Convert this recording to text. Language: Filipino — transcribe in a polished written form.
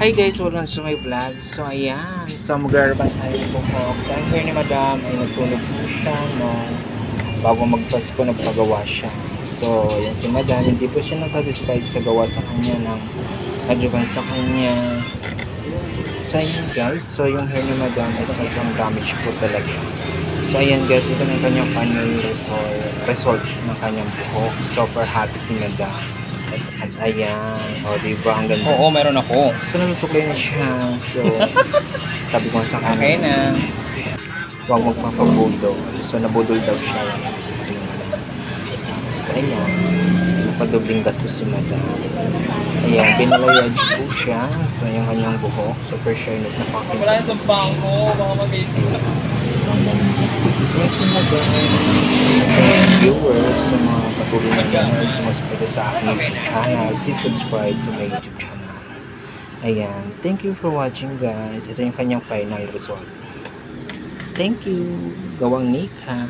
Hi guys, welcome to my vlog. So ayan, so mag-aarban tayo ng buhok. So ang hair ni madam ay nasunog po siya nung bago magpasko nagpagawa siya. So ayan si madam, hindi po siya nasatisfied sa gawa sa kanya ng advance sa kanya. So ayan guys, so yung hair ni madam ay sobrang damage po talaga. So ayan guys, ito na yung kanyang final result ng kanyang buhok. Super happy si madam. At ayan, o diba ang ganda. Oo, meron ako. So nasusuklay na siya. So sabi ko sa kanya, Okay na. huwag magpapabudol. So nabudol daw siya. So ayan, napadubling gastos si madam. Ayan, binalayage po siya. So yung kanyang buhok. Super shiny na pakita. Wala sa bangko, baka mag-ibig. Thank you madam. Thank you viewers sa mga patuloy na nanonood sumusuporta sa aking YouTube channel. Please subscribe to my YouTube channel. Ayan, thank you for watching guys. Ito yung kanyang final result. Thank you. Gawang Nika.